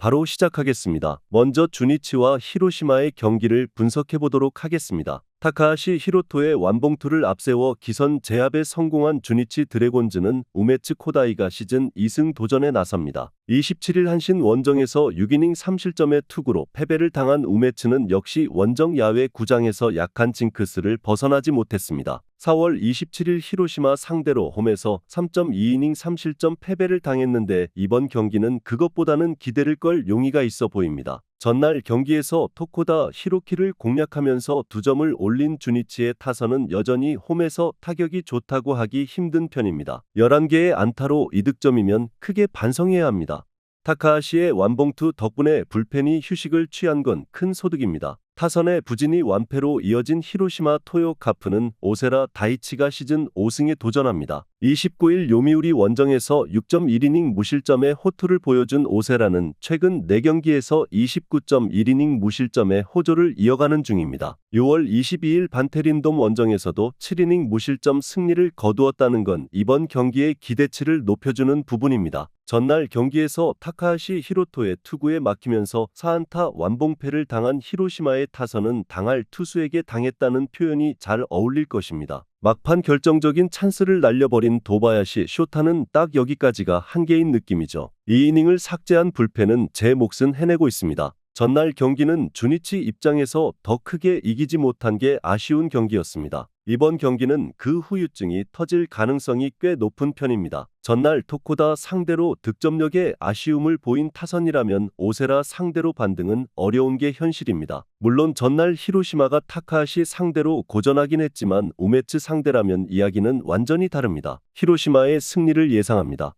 바로 시작하겠습니다. 먼저 주니치와 히로시마의 경기를 분석해 보도록 하겠습니다. 타카하시 히로토의 완봉투를 앞세워 기선 제압에 성공한 주니치 드래곤즈는 우메츠 코다이가 시즌 2승 도전에 나섭니다. 27일 한신 원정에서 6이닝 3실점의 투구로 패배를 당한 우메츠는 역시 원정 야외 구장에서 약한 징크스를 벗어나지 못했습니다. 4월 27일 히로시마 상대로 홈에서 3.2이닝 3실점 패배를 당했는데 이번 경기는 그것보다는 기대를 걸 용의가 있어 보입니다. 전날 경기에서 토코다 히로키를 공략하면서 2점을 올린 주니치의 타선은 여전히 홈에서 타격이 좋다고 하기 힘든 편입니다. 11개의 안타로 이득점이면 크게 반성해야 합니다. 타카하시의 완봉투 덕분에 불펜이 휴식을 취한 건 큰 소득입니다. 타선의 부진이 완패로 이어진 히로시마 토요 카프는 오세라 다이치가 시즌 5승에 도전합니다. 29일 요미우리 원정에서 6.1이닝 무실점의 호투를 보여준 오세라는 최근 4경기에서 29.1이닝 무실점의 호조를 이어가는 중입니다. 6월 22일 반테린돔 원정에서도 7이닝 무실점 승리를 거두었다는 건 이번 경기의 기대치를 높여주는 부분입니다. 전날 경기에서 타카하시 히로토의 투구에 막히면서 4안타 완봉패를 당한 히로시마의 타선은 당할 투수에게 당했다는 표현이 잘 어울릴 것입니다. 막판 결정적인 찬스를 날려버린 도바야시 쇼타는 딱 여기까지가 한계인 느낌이죠. 이 이닝을 삭제한 불펜은 제 몫은 해내고 있습니다. 전날 경기는 주니치 입장에서 더 크게 이기지 못한 게 아쉬운 경기였습니다. 이번 경기는 그 후유증이 터질 가능성이 꽤 높은 편입니다. 전날 토코다 상대로 득점력에 아쉬움을 보인 타선이라면 오세라 상대로 반등은 어려운 게 현실입니다. 물론 전날 히로시마가 타카하시 상대로 고전하긴 했지만 우메츠 상대라면 이야기는 완전히 다릅니다. 히로시마의 승리를 예상합니다.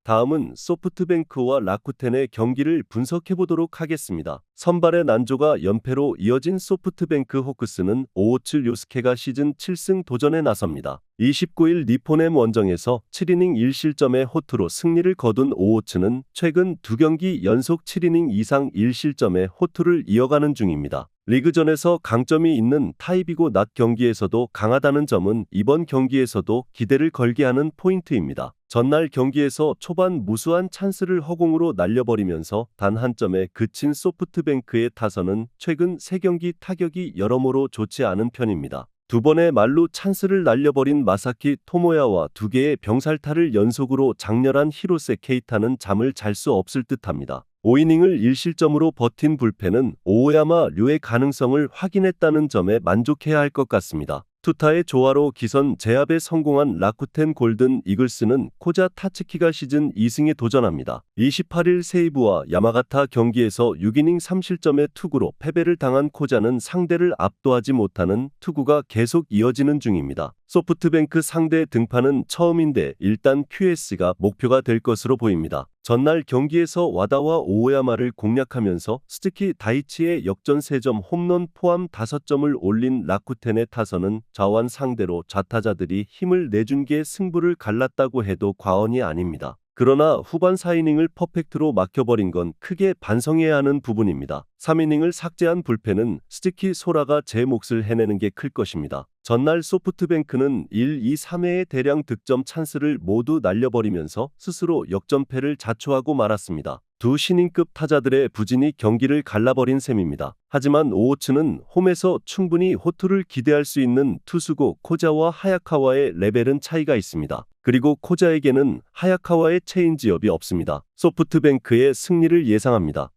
다음은 소프트뱅크와 라쿠텐의 경기를 분석해보도록 하겠습니다. 선발의 난조가 연패로 이어진 소프트뱅크 호크스는 오호츠 요스케가 시즌 7승 도전에 나섭니다. 29일 니포넴 원정에서 7이닝 1실점의 호투로 승리를 거둔 오호츠는 최근 2경기 연속 7이닝 이상 1실점의 호투를 이어가는 중입니다. 리그전에서 강점이 있는 타입이고 낮 경기에서도 강하다는 점은 이번 경기에서도 기대를 걸게 하는 포인트입니다. 전날 경기에서 초반 무수한 찬스를 허공으로 날려버리면서 단 한 점에 그친 소프트뱅크의 타선은 최근 3경기 타격이 여러모로 좋지 않은 편입니다. 2번의 말로 찬스를 날려버린 마사키 토모야와 2개의 병살타를 연속으로 장렬한 히로세 케이타는 잠을 잘 수 없을 듯합니다. 5이닝을 1실점으로 버틴 불펜은 오야마 류의 가능성을 확인했다는 점에 만족해야 할 것 같습니다. 투타의 조화로 기선 제압에 성공한 라쿠텐 골든 이글스는 코자 타츠키가 시즌 2승에 도전합니다. 28일 세이브와 야마가타 경기에서 6이닝 3실점의 투구로 패배를 당한 코자는 상대를 압도하지 못하는 투구가 계속 이어지는 중입니다. 소프트뱅크 상대 등판은 처음인데 일단 QS가 목표가 될 것으로 보입니다. 전날 경기에서 와다와 오야마를 공략하면서 스즈키 다이치의 역전 3점 홈런 포함 5점을 올린 라쿠텐의 타선은 좌완 상대로 좌타자들이 힘을 내준 게 승부를 갈랐다고 해도 과언이 아닙니다. 그러나 후반 4이닝을 퍼펙트로 막혀버린 건 크게 반성해야 하는 부분입니다. 3이닝을 삭제한 불펜은 스즈키 소라가 제 몫을 해내는 게 클 것입니다. 전날 소프트뱅크는 1, 2, 3회의 대량 득점 찬스를 모두 날려버리면서 스스로 역전패를 자초하고 말았습니다. 두 신인급 타자들의 부진이 경기를 갈라버린 셈입니다. 하지만 오호츠는 홈에서 충분히 호투를 기대할 수 있는 투수고 코자와 하야카와의 레벨은 차이가 있습니다. 그리고 코자에게는 하야카와의 체인지업이 없습니다. 소프트뱅크의 승리를 예상합니다.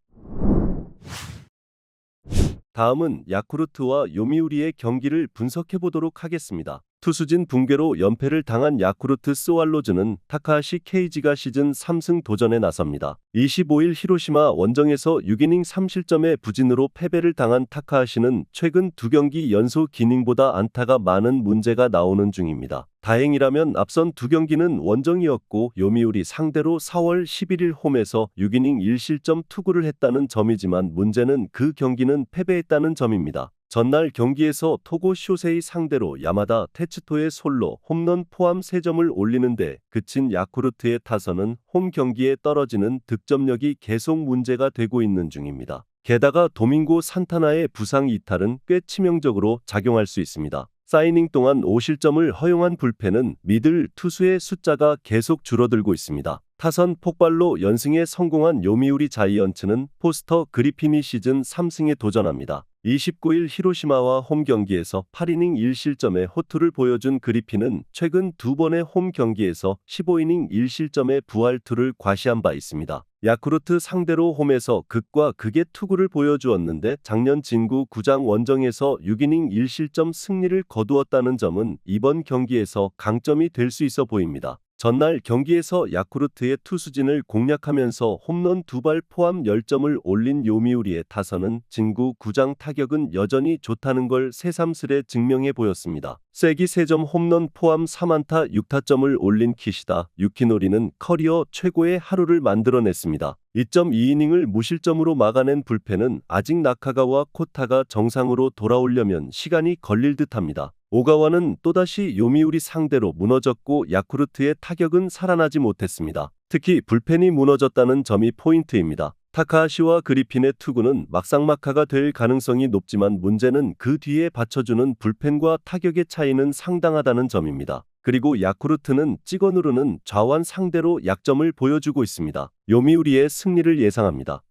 다음은 야쿠르트와 요미우리의 경기를 분석해보도록 하겠습니다. 투수진 붕괴로 연패를 당한 야쿠르트 스왈로즈는 타카하시 케이지가 시즌 3승 도전에 나섭니다. 25일 히로시마 원정에서 6이닝 3실점의 부진으로 패배를 당한 타카하시는 최근 2경기 연속 기닝보다 안타가 많은 문제가 나오는 중입니다. 다행이라면 앞선 2경기는 원정이었고 요미우리 상대로 4월 11일 홈에서 6이닝 1실점 투구를 했다는 점이지만 문제는 그 경기는 패배했다는 점입니다. 전날 경기에서 토고 쇼세이 상대로 야마다 테츠토의 솔로 홈런 포함 3점을 올리는데 그친 야쿠르트의 타선은 홈 경기에 떨어지는 득점력이 계속 문제가 되고 있는 중입니다. 게다가 도밍고 산타나의 부상 이탈은 꽤 치명적으로 작용할 수 있습니다. 사이닝 동안 5실점을 허용한 불펜은 미들 투수의 숫자가 계속 줄어들고 있습니다. 타선 폭발로 연승에 성공한 요미우리 자이언츠는 포스터 그리핀이 시즌 3승에 도전합니다. 29일 히로시마와 홈 경기에서 8이닝 1실점의 호투를 보여준 그리핀은 최근 두 번의 홈 경기에서 15이닝 1실점의 부활투를 과시한 바 있습니다. 야쿠르트 상대로 홈에서 극과 극의 투구를 보여주었는데 작년 진구 구장 원정에서 6이닝 1실점 승리를 거두었다는 점은 이번 경기에서 강점이 될 수 있어 보입니다. 전날 경기에서 야쿠르트의 투수진을 공략하면서 홈런 2발 포함 10점을 올린 요미우리의 타선은 진구 구장 타격은 여전히 좋다는 걸 새삼스레 증명해 보였습니다. 쐐기 3점 홈런 포함 3안타 6타점을 올린 키시다 유키노리는 커리어 최고의 하루를 만들어냈습니다. 2.2이닝을 무실점으로 막아낸 불펜은 아직 나카가와 코타가 정상으로 돌아오려면 시간이 걸릴 듯합니다. 오가와는 또다시 요미우리 상대로 무너졌고 야쿠르트의 타격은 살아나지 못했습니다. 특히 불펜이 무너졌다는 점이 포인트입니다. 타카하시와 그리핀의 투구는 막상막하가 될 가능성이 높지만 문제는 그 뒤에 받쳐주는 불펜과 타격의 차이는 상당하다는 점입니다. 그리고 야쿠르트는 찍어 누르는 좌완 상대로 약점을 보여주고 있습니다. 요미우리의 승리를 예상합니다.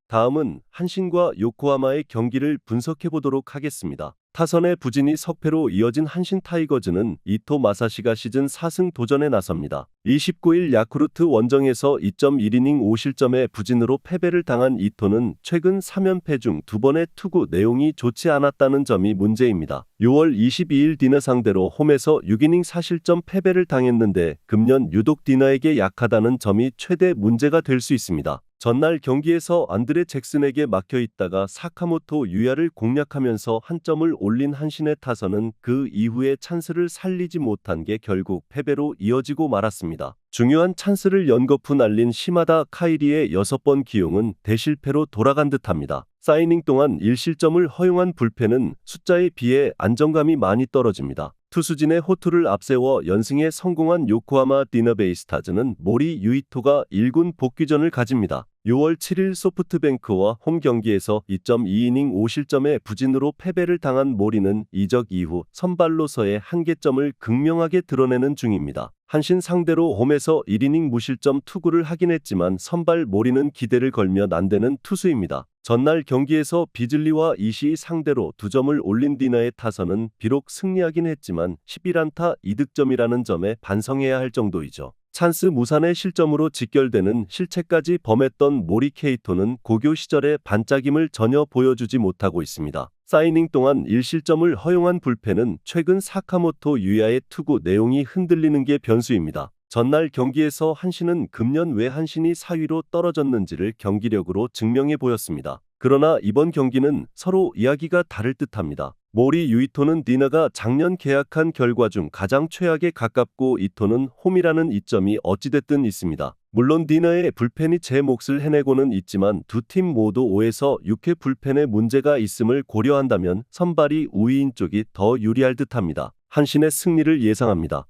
다음은 한신과 요코하마의 경기를 분석해 보도록 하겠습니다. 타선의 부진이 석패로 이어진 한신 타이거즈는 이토 마사시가 시즌 4승 도전에 나섭니다. 29일 야쿠르트 원정에서 2.1이닝 5실점의 부진으로 패배를 당한 이토는 최근 3연패 중 2번의 투구 내용이 좋지 않았다는 점이 문제입니다. 6월 22일 디너 상대로 홈에서 6이닝 4실점 패배를 당했는데 금년 유독 디너에게 약하다는 점이 최대 문제가 될 수 있습니다. 전날 경기에서 안드레 잭슨에게 막혀있다가 사카모토 유야를 공략하면서 한 점을 올린 한신의 타선은 그 이후에 찬스를 살리지 못한 게 결국 패배로 이어지고 말았습니다. 중요한 찬스를 연거푸 날린 시마다 카이리의 6번 기용은 대실패로 돌아간 듯합니다. 사이닝 동안 1실점을 허용한 불펜은 숫자에 비해 안정감이 많이 떨어집니다. 투수진의 호투를 앞세워 연승에 성공한 요코하마 디너베이스타즈는 모리 유이토가 1군 복귀전을 가집니다. 6월 7일 소프트뱅크와 홈 경기에서 2.2이닝 5실점의 부진으로 패배를 당한 모리는 이적 이후 선발로서의 한계점을 극명하게 드러내는 중입니다. 한신 상대로 홈에서 1이닝 무실점 투구를 하긴 했지만 선발 모리는 기대를 걸며 난데는 투수입니다. 전날 경기에서 비즐리와 이시이 상대로 2점을 올린 디너의 타선은 비록 승리하긴 했지만 11안타 2득점이라는 점에 반성해야 할 정도이죠. 찬스 무산의 실점으로 직결되는 실책까지 범했던 모리 케이토는 고교 시절의 반짝임을 전혀 보여주지 못하고 있습니다. 사이닝 동안 1실점을 허용한 불펜은 최근 사카모토 유야의 투구 내용이 흔들리는 게 변수입니다. 전날 경기에서 한신은 금년 왜 한신이 4위로 떨어졌는지를 경기력으로 증명해 보였습니다. 그러나 이번 경기는 서로 이야기가 다를 듯합니다. 모리 유이토는 디너가 작년 계약한 결과 중 가장 최악에 가깝고 이토는 홈이라는 이점이 어찌됐든 있습니다. 물론 디너의 불펜이 제 몫을 해내고는 있지만 두 팀 모두 5에서 6회 불펜에 문제가 있음을 고려한다면 선발이 우위인 쪽이 더 유리할 듯합니다. 한신의 승리를 예상합니다.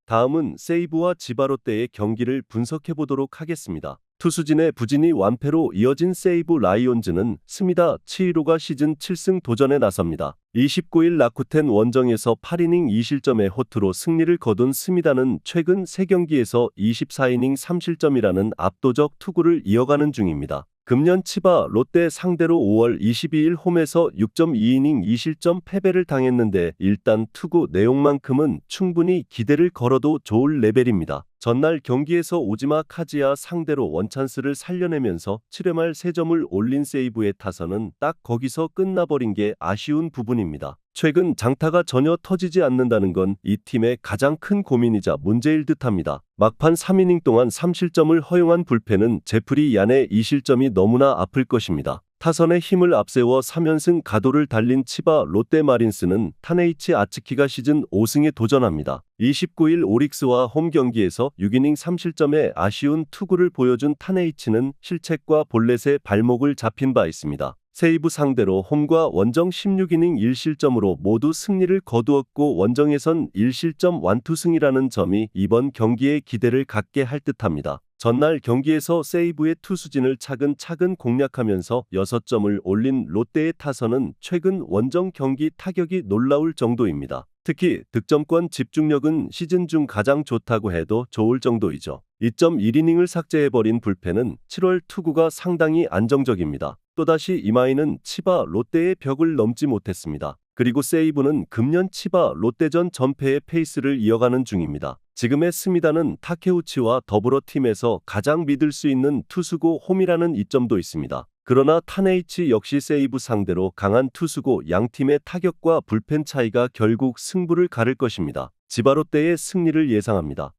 다음은 세이브와 지바롯데의 경기를 분석해 보도록 하겠습니다. 투수진의 부진이 완패로 이어진 세이브 라이온즈는 스미다 치히로가 시즌 7승 도전에 나섭니다. 29일 라쿠텐 원정에서 8이닝 2실점의 호투로 승리를 거둔 스미다는 최근 3경기에서 24이닝 3실점이라는 압도적 투구를 이어가는 중입니다. 금년 치바 롯데 상대로 5월 22일 홈에서 6.2이닝 2실점 패배를 당했는데 일단 투구 내용만큼은 충분히 기대를 걸어도 좋을 레벨입니다. 전날 경기에서 오지마 카지야 상대로 원찬스를 살려내면서 7회 말 3점을 올린 세이브의 타선은 딱 거기서 끝나버린 게 아쉬운 부분입니다. 최근 장타가 전혀 터지지 않는다는 건 이 팀의 가장 큰 고민이자 문제일 듯합니다. 막판 3이닝 동안 3실점을 허용한 불펜은 제프리 얀의 2실점이 너무나 아플 것입니다. 타선의 힘을 앞세워 3연승 가도를 달린 치바 롯데마린스는 타네이치 아츠키가 시즌 5승에 도전합니다. 29일 오릭스와 홈 경기에서 6이닝 3실점의 아쉬운 투구를 보여준 타네이치는 실책과 볼넷에 발목을 잡힌 바 있습니다. 세이브 상대로 홈과 원정 16이닝 1실점으로 모두 승리를 거두었고 원정에선 1실점 완투승이라는 점이 이번 경기에 기대를 갖게 할 듯합니다. 전날 경기에서 세이브의 투수진을 차근차근 공략하면서 6점을 올린 롯데의 타선은 최근 원정 경기 타격이 놀라울 정도입니다. 특히 득점권 집중력은 시즌 중 가장 좋다고 해도 좋을 정도이죠. 2.1이닝을 삭제해버린 불펜은 7월 투구가 상당히 안정적입니다. 또다시 이마이는 치바 롯데의 벽을 넘지 못했습니다. 그리고 세이브는 금년 치바 롯데전 전패의 페이스를 이어가는 중입니다. 지금의 스미다는 타케우치와 더불어 팀에서 가장 믿을 수 있는 투수고 홈이라는 이점도 있습니다. 그러나 타네이치 역시 세이브 상대로 강한 투수고 양팀의 타격과 불펜 차이가 결국 승부를 가를 것입니다. 지바 롯데의 승리를 예상합니다.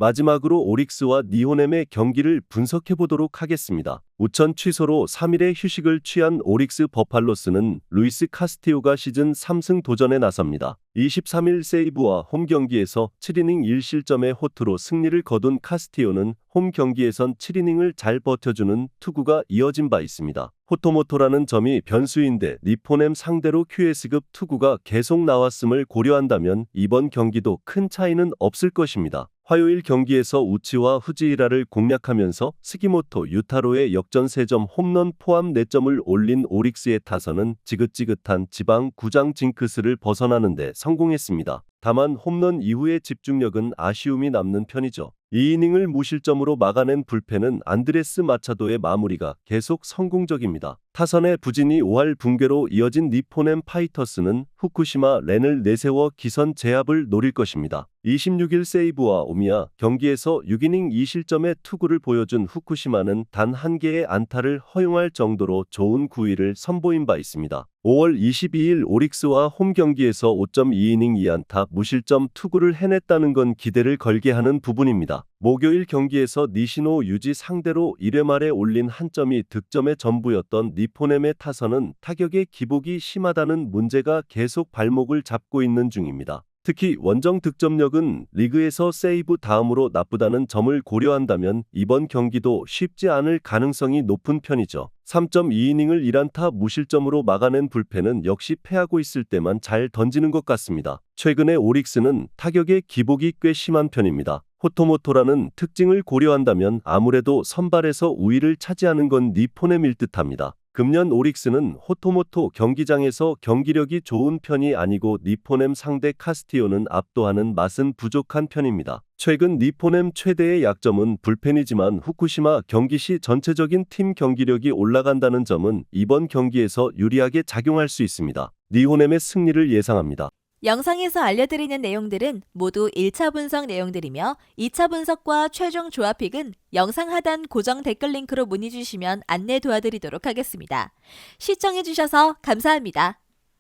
마지막으로 오릭스와 니호넴의 경기를 분석해보도록 하겠습니다. 우천 취소로 3일의 휴식을 취한 오릭스 버팔로스는 루이스 카스티오가 시즌 3승 도전에 나섭니다. 23일 세이브와 홈 경기에서 7이닝 1실점의 호투로 승리를 거둔 카스티오는 홈 경기에선 7이닝을 잘 버텨주는 투구가 이어진 바 있습니다. 호토모토라는 점이 변수인데 니포넴 상대로 QS급 투구가 계속 나왔음을 고려한다면 이번 경기도 큰 차이는 없을 것입니다. 화요일 경기에서 우치와 후지이라를 공략하면서 스기모토 유타로의 역전 3점 홈런 포함 4점을 올린 오릭스의 타선은 지긋지긋한 지방 구장 징크스를 벗어나는데 성공했습니다. 다만 홈런 이후의 집중력은 아쉬움이 남는 편이죠. 2이닝을 무실점으로 막아낸 불펜은 안드레스 마차도의 마무리가 계속 성공적입니다. 타선의 부진이 5할 붕괴로 이어진 니포넴 파이터스는 후쿠시마 렌을 내세워 기선 제압을 노릴 것입니다. 26일 세이브와 오미야 경기에서 6이닝 2실점의 투구를 보여준 후쿠시마는 단 1개의 안타를 허용할 정도로 좋은 구위를 선보인 바 있습니다. 5월 22일 오릭스와 홈 경기에서 5.2이닝 2안타 무실점 투구를 해냈다는 건 기대를 걸게 하는 부분입니다. 목요일 경기에서 니시노 유지 상대로 1회 말에 올린 한 점이 득점의 전부였던 니포넴의 타선은 타격의 기복이 심하다는 문제가 계속 발목을 잡고 있는 중입니다. 특히 원정 득점력은 리그에서 세이브 다음으로 나쁘다는 점을 고려한다면 이번 경기도 쉽지 않을 가능성이 높은 편이죠. 3.2이닝을 1안타 무실점으로 막아낸 불펜은 역시 패하고 있을 때만 잘 던지는 것 같습니다. 최근에 오릭스는 타격의 기복이 꽤 심한 편입니다. 호토모토라는 특징을 고려한다면 아무래도 선발에서 우위를 차지하는 건 니포넴일 듯합니다. 금년 오릭스는 호토모토 경기장에서 경기력이 좋은 편이 아니고 니포넴 상대 카스티오는 압도하는 맛은 부족한 편입니다. 최근 니포넴 최대의 약점은 불펜이지만 후쿠시마 경기 시 전체적인 팀 경기력이 올라간다는 점은 이번 경기에서 유리하게 작용할 수 있습니다. 니호넴의 승리를 예상합니다. 영상에서 알려드리는 내용들은 모두 1차 분석 내용들이며 2차 분석과 최종 조합픽은 영상 하단 고정 댓글 링크로 문의 주시면 안내 도와드리도록 하겠습니다. 시청해주셔서 감사합니다.